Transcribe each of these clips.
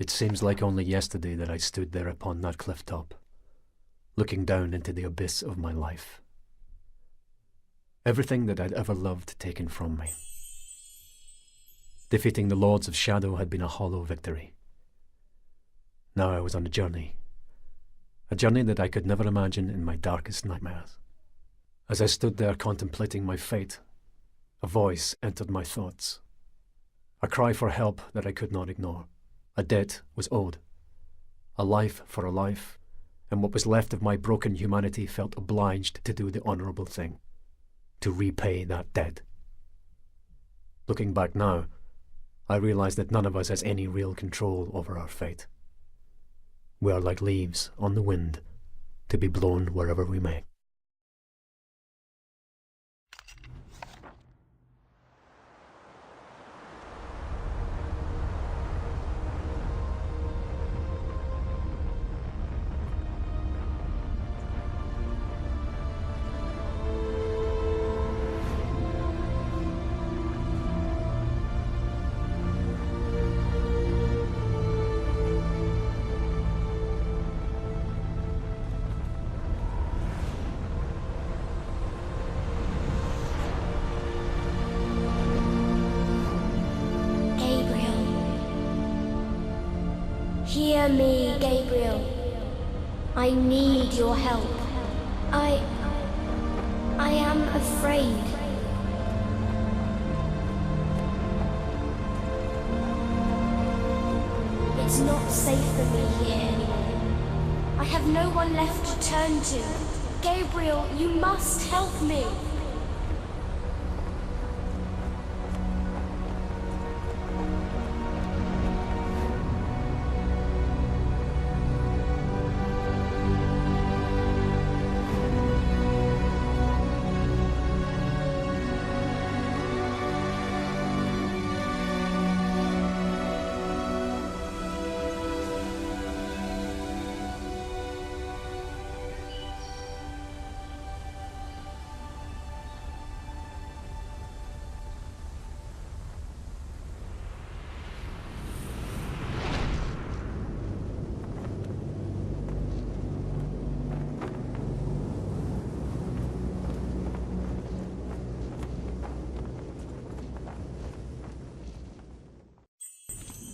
It seems like only yesterday that I stood there upon that cliff top, looking down into the abyss of my life. Everything that I'd ever loved taken from me. Defeating the Lords of Shadow had been a hollow victory. Now I was on a journey that I could never imagine in my darkest nightmares. As I stood there contemplating my fate, a voice entered my thoughts. A cry for help that I could not ignore. A debt was owed. A life for a life, and what was left of my broken humanity felt obliged to do the honourable thing, to repay that debt. Looking back now, I realize that none of us has any real control over our fate. We are like leaves on the wind, to be blown wherever we may. Hear me, Gabriel. I need your help. I am afraid. It's not safe for me here anymore. I have no one left to turn to. Gabriel, you must help me.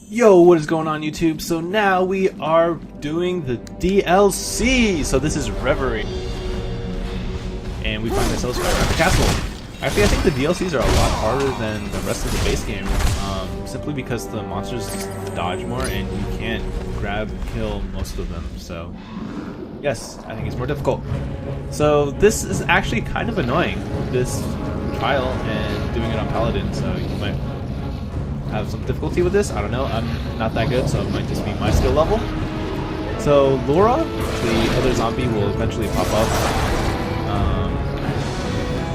Yo, what is going on YouTube? So now we are doing the DLC. So this is Reverie. And we find ourselves right around the castle. Actually, I think the DLCs are a lot harder than the rest of the base game. Simply because the monsters dodge more and you can't grab and kill most of them. So, yes, I think it's more difficult. So this is actually kind of annoying, this trial, and doing it on Paladin. So you might have some difficulty with this. I don't know. I'm not that good, so it might just be my skill level. So Laura, the other zombie, will eventually pop up.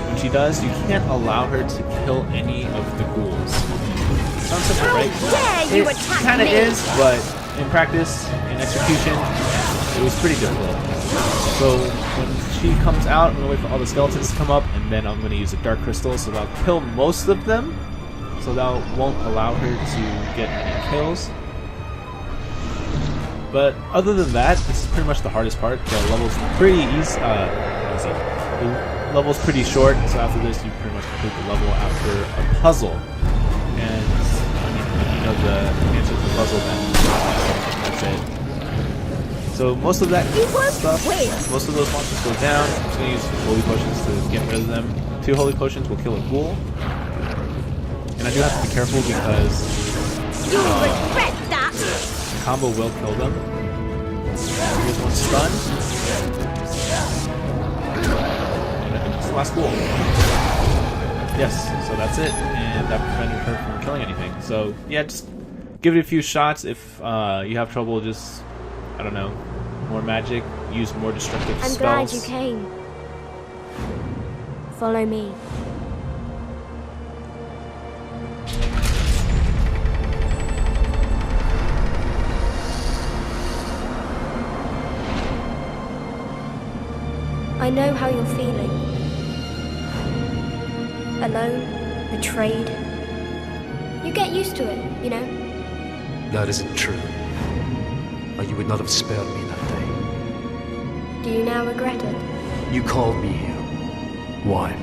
When she does, you can't allow her to kill any of the ghouls. Sounds simple, right? It kind of is, but in practice, in execution, it was pretty difficult. So when she comes out, I'm going to wait for all the skeletons to come up, and then I'm going to use a dark crystal, so that'll kill most of them. So that won't allow her to get any kills. But other than that, this is pretty much the hardest part. The level's pretty easy. The level's pretty short, so after this, you pretty much complete the level after a puzzle. And I mean, if you know the answer to the puzzle, then that's it. So most of that stuff, most of those monsters go down. I'm just gonna use holy potions to get rid of them. 2 holy potions will kill a ghoul. And I do have to be careful because the combo will kill them. Here's one stun. And I think it's the last ghoul. Yes, so that's it. And that prevented her from killing anything. So yeah, just give it a few shots. If you have trouble, just, I don't know, more magic, use more destructive spells. I'm glad you came. Follow me. I know how you're feeling. Alone, betrayed. You get used to it, you know? That isn't true. or you would not have spared me that day. Do you now regret it? You called me here. Why?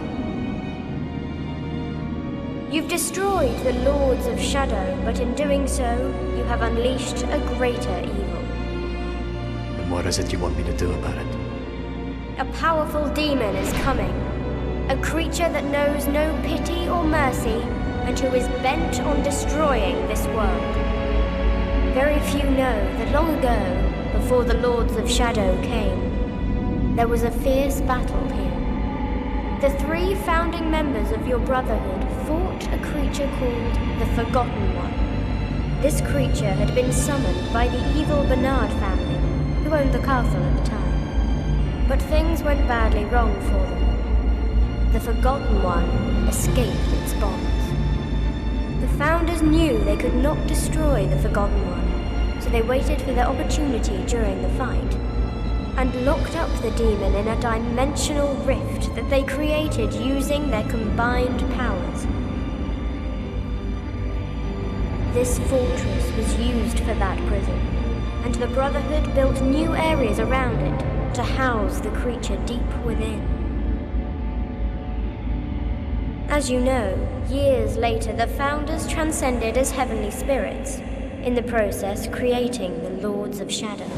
You've destroyed the Lords of Shadow, but in doing so, you have unleashed a greater evil. And what is it you want me to do about it? A powerful demon is coming. A creature that knows no pity or mercy, and who is bent on destroying this world. Very few know that long ago, before the Lords of Shadow came, there was a fierce battle here. The 3 founding members of your Brotherhood fought a creature called the Forgotten One. This creature had been summoned by the evil Bernard family, who owned the castle at the time. But things went badly wrong for them. The Forgotten One escaped its bonds. The founders knew they could not destroy the Forgotten One, so they waited for their opportunity during the fight, and locked up the demon in a dimensional rift that they created using their combined powers. This fortress was used for that prison, and the Brotherhood built new areas around it to house the creature deep within. As you know, years later the Founders transcended as heavenly spirits, in the process creating the Lords of Shadow.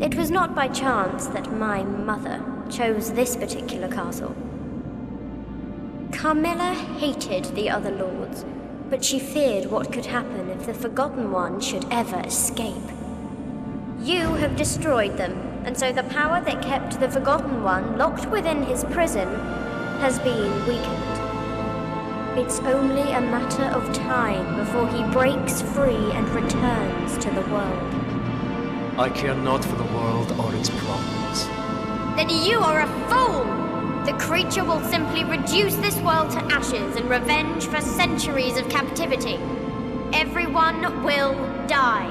It was not by chance that my mother chose this particular castle. Carmilla hated the other lords, but she feared what could happen if the Forgotten One should ever escape. You have destroyed them, and so the power that kept the Forgotten One locked within his prison has been weakened. It's only a matter of time before he breaks free and returns to the world. I care not for the world or its problems. Then you are a fool! The creature will simply reduce this world to ashes in revenge for centuries of captivity. Everyone will die.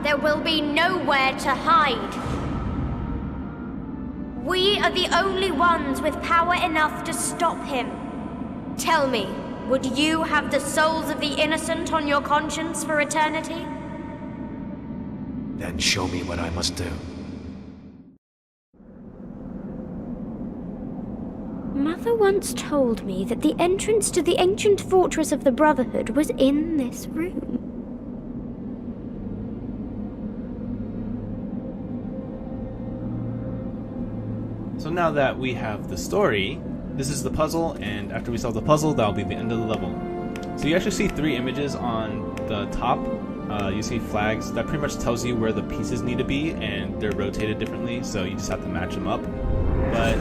There will be nowhere to hide. We are the only ones with power enough to stop him. Tell me, would you have the souls of the innocent on your conscience for eternity? Then show me what I must do. Mother once told me that the entrance to the ancient fortress of the Brotherhood was in this room. So now that we have the story, this is the puzzle, and after we solve the puzzle, that'll be the end of the level. So you actually see 3 images on the top. You see flags. That pretty much tells you where the pieces need to be, and they're rotated differently, so you just have to match them up. But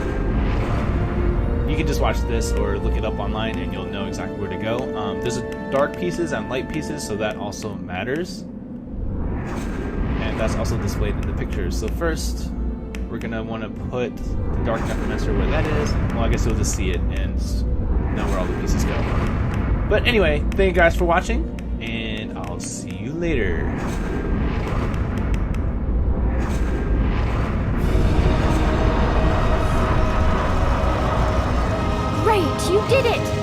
you can just watch this or look it up online and you'll know exactly where to go. There's dark pieces and light pieces, so that also matters. And that's also displayed in the pictures. So first, we're going to want to put the dark necromancer where that is. Well, I guess you'll just see it and know where all the pieces go. But anyway, thank you guys for watching, and I'll see you later. Great, you did it!